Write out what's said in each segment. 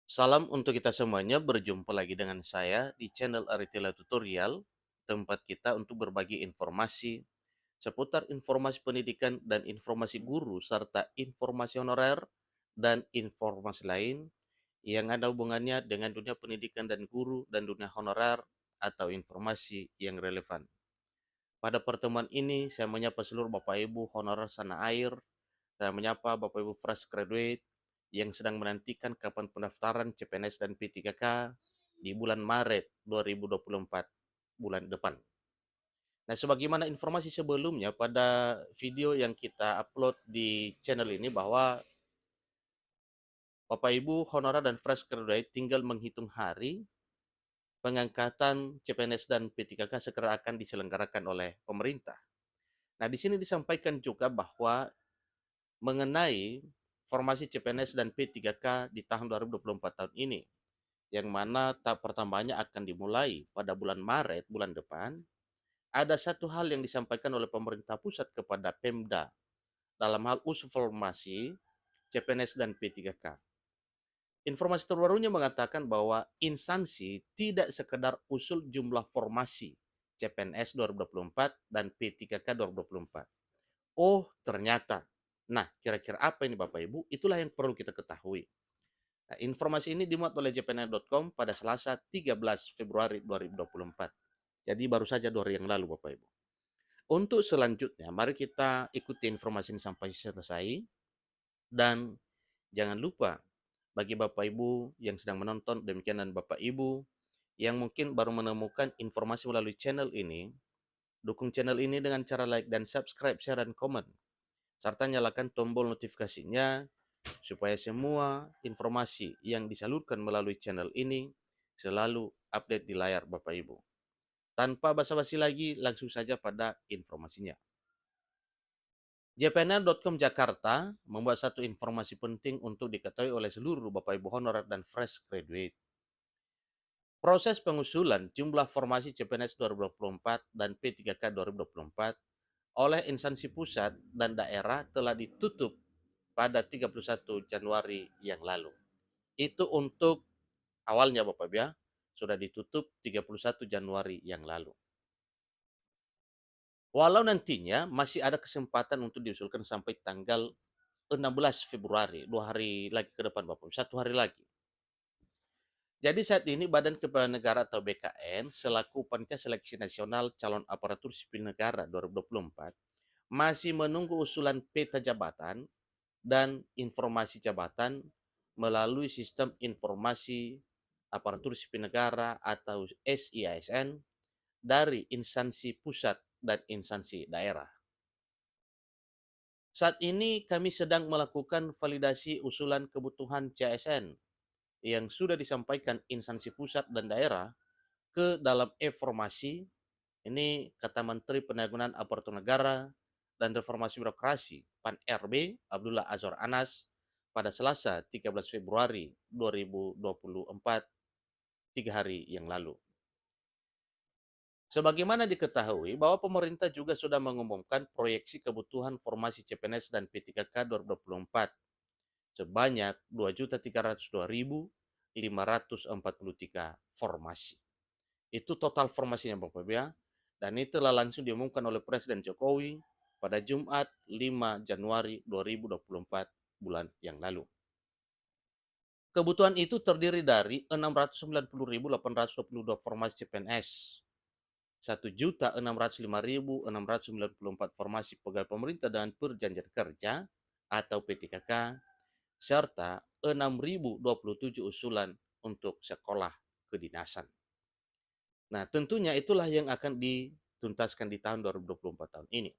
Salam untuk kita semuanya, berjumpa lagi dengan saya di channel Aritila Tutorial, tempat kita untuk berbagi informasi seputar informasi pendidikan dan informasi guru, serta informasi honorer dan informasi lain yang ada hubungannya dengan dunia pendidikan dan guru dan dunia honorer atau informasi yang relevan. Pada pertemuan ini, saya menyapa seluruh Bapak Ibu honorer sana air, saya menyapa Bapak Ibu fresh graduate yang sedang menantikan kapan pendaftaran CPNS dan P3K di bulan Maret 2024 bulan depan. Nah, sebagaimana informasi sebelumnya pada video yang kita upload di channel ini bahwa Bapak Ibu honorer dan fresh graduate tinggal menghitung hari pengangkatan CPNS dan P3K segera akan diselenggarakan oleh pemerintah. Nah, di sini disampaikan juga bahwa mengenai formasi CPNS dan P3K di tahun 2024 tahun ini, yang mana tahap pertamanya akan dimulai pada bulan Maret bulan depan, ada satu hal yang disampaikan oleh pemerintah pusat kepada Pemda dalam hal usul formasi CPNS dan P3K. Informasi terbarunya mengatakan bahwa instansi tidak sekedar usul jumlah formasi CPNS 2024 dan P3K 2024. Oh, ternyata. Nah, kira-kira apa ini Bapak Ibu? Itulah yang perlu kita ketahui. Nah, informasi ini dimuat oleh jpnet.com pada Selasa 13 Februari 2024. Jadi baru saja 2 hari yang lalu Bapak Ibu. Untuk selanjutnya, mari kita ikuti informasi ini sampai selesai. Dan jangan lupa, bagi Bapak Ibu yang sedang menonton, demikian dan Bapak Ibu yang mungkin baru menemukan informasi melalui channel ini, dukung channel ini dengan cara like dan subscribe, share, dan komen. Serta nyalakan tombol notifikasinya supaya semua informasi yang disalurkan melalui channel ini selalu update di layar Bapak Ibu. Tanpa basa-basi lagi, langsung saja pada informasinya. jpnl.com Jakarta membuat satu informasi penting untuk diketahui oleh seluruh Bapak Ibu honorer dan fresh graduate. Proses pengusulan jumlah formasi CPNS 2024 dan P3K 2024 oleh instansi pusat dan daerah telah ditutup pada 31 Januari yang lalu. Itu untuk awalnya Bapak Ibu ya, sudah ditutup 31 Januari yang lalu. Walau nantinya masih ada kesempatan untuk diusulkan sampai tanggal 16 Februari, 2 hari lagi ke depan Bapak Ibu, 1 hari lagi. Jadi saat ini Badan Kepegawaian Negara atau BKN selaku Panitia Seleksi Nasional Calon Aparatur Sipil Negara 2024 masih menunggu usulan peta jabatan dan informasi jabatan melalui Sistem Informasi Aparatur Sipil Negara atau SIASN dari instansi pusat dan instansi daerah. Saat ini kami sedang melakukan validasi usulan kebutuhan CSN yang sudah disampaikan instansi pusat dan daerah ke dalam e-formasi. Ini kata Menteri Penanggulangan Aparatur Negara dan Reformasi Birokrasi PAN-RB Abdullah Azwar Anas pada Selasa 13 Februari 2024, 3 hari yang lalu. Sebagaimana diketahui bahwa pemerintah juga sudah mengumumkan proyeksi kebutuhan formasi CPNS dan P3K 2024 sebanyak 2.302.543 formasi. Itu total formasinya Bapak Ibu ya. Dan itu telah langsung diumumkan oleh Presiden Jokowi pada Jumat 5 Januari 2024 bulan yang lalu. Kebutuhan itu terdiri dari 690.822 formasi CPNS, 1.605.694 formasi pegawai pemerintah dengan perjanjian kerja atau P3K, serta 6.027 usulan untuk sekolah kedinasan. Nah, tentunya itulah yang akan dituntaskan di tahun 2024 tahun ini.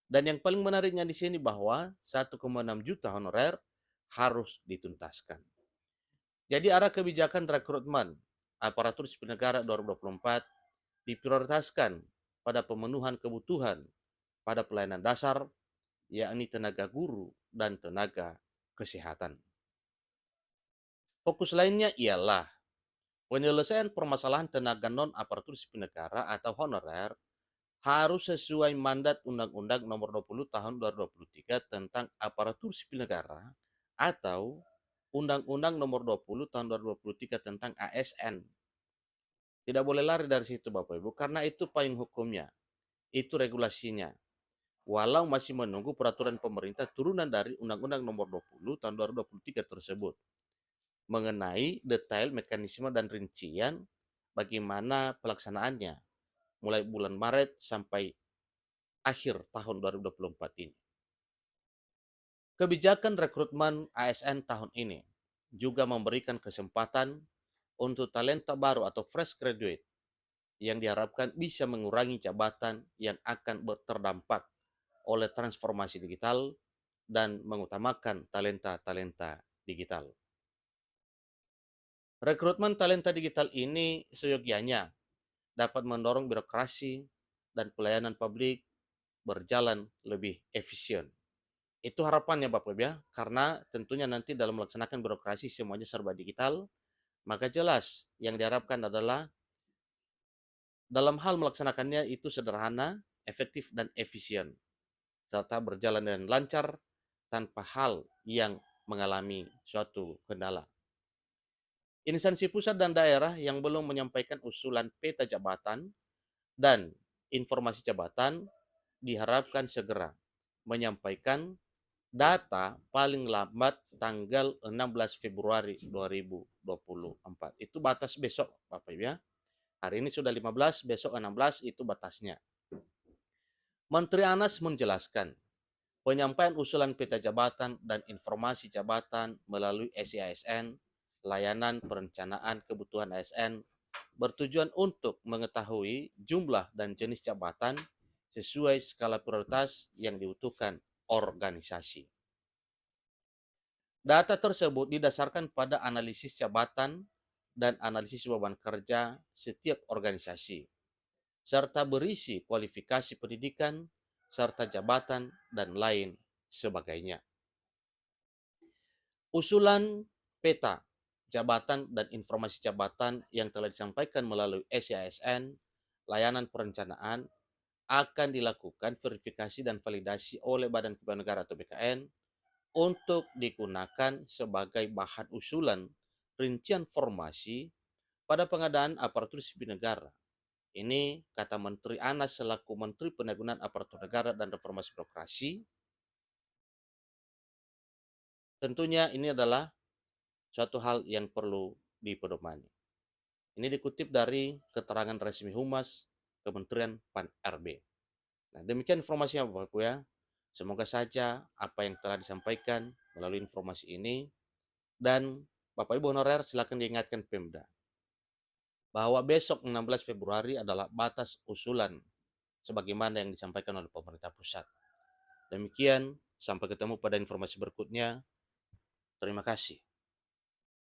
Dan yang paling menariknya di sini bahwa 1,6 juta honorer harus dituntaskan. Jadi arah kebijakan rekrutmen aparatur sipil negara 2024 diprioritaskan pada pemenuhan kebutuhan pada pelayanan dasar, yakni tenaga guru dan tenaga kesehatan. Fokus lainnya ialah penyelesaian permasalahan tenaga non-aparatur sipil negara atau honorer harus sesuai mandat Undang-Undang Nomor 20 Tahun 2023 tentang Aparatur Sipil Negara atau Undang-Undang Nomor 20 Tahun 2023 tentang ASN. Tidak boleh lari dari situ Bapak Ibu, karena itu payung hukumnya, itu regulasinya. Walau masih menunggu peraturan pemerintah turunan dari Undang-Undang Nomor 20 Tahun 2023 tersebut mengenai detail mekanisme dan rincian bagaimana pelaksanaannya mulai bulan Maret sampai akhir tahun 2024 ini. Kebijakan rekrutmen ASN tahun ini juga memberikan kesempatan untuk talenta baru atau fresh graduate yang diharapkan bisa mengurangi jabatan yang akan terdampak oleh transformasi digital dan mengutamakan talenta-talenta digital. Rekrutmen talenta digital ini seyogianya dapat mendorong birokrasi dan pelayanan publik berjalan lebih efisien. Itu harapannya Bapak Ibu ya, karena tentunya nanti dalam melaksanakan birokrasi semuanya serba digital, maka jelas yang diharapkan adalah dalam hal melaksanakannya itu sederhana, efektif, dan efisien, serta berjalan dengan lancar tanpa hal yang mengalami suatu kendala. Instansi pusat dan daerah yang belum menyampaikan usulan peta jabatan dan informasi jabatan diharapkan segera menyampaikan data paling lambat tanggal 16 Februari 2024. Itu batas besok Bapak Ibu ya. Hari ini sudah 15, besok 16 itu batasnya. Menteri Anas menjelaskan, penyampaian usulan peta jabatan dan informasi jabatan melalui SIASN, layanan perencanaan kebutuhan ASN, bertujuan untuk mengetahui jumlah dan jenis jabatan sesuai skala prioritas yang dibutuhkan organisasi. Data tersebut didasarkan pada analisis jabatan dan analisis beban kerja setiap organisasi, serta berisi kualifikasi pendidikan, serta jabatan, dan lain sebagainya. Usulan peta jabatan dan informasi jabatan yang telah disampaikan melalui SIASN, layanan perencanaan, akan dilakukan verifikasi dan validasi oleh Badan Kepegawaian Negara atau BKN untuk digunakan sebagai bahan usulan rincian formasi pada pengadaan aparatur sipil negara. Ini kata Menteri Anas selaku Menteri Pendayagunaan Aparatur Negara dan Reformasi Birokrasi. Tentunya ini adalah suatu hal yang perlu dipedomani. Ini dikutip dari keterangan resmi Humas Kementerian Pan-RB. Nah, demikian informasinya Bapak Ibu ya. Semoga saja apa yang telah disampaikan melalui informasi ini, dan Bapak Ibu honorer silakan diingatkan Pemda bahwa besok 16 Februari adalah batas usulan sebagaimana yang disampaikan oleh pemerintah pusat. Demikian, sampai ketemu pada informasi berikutnya. Terima kasih.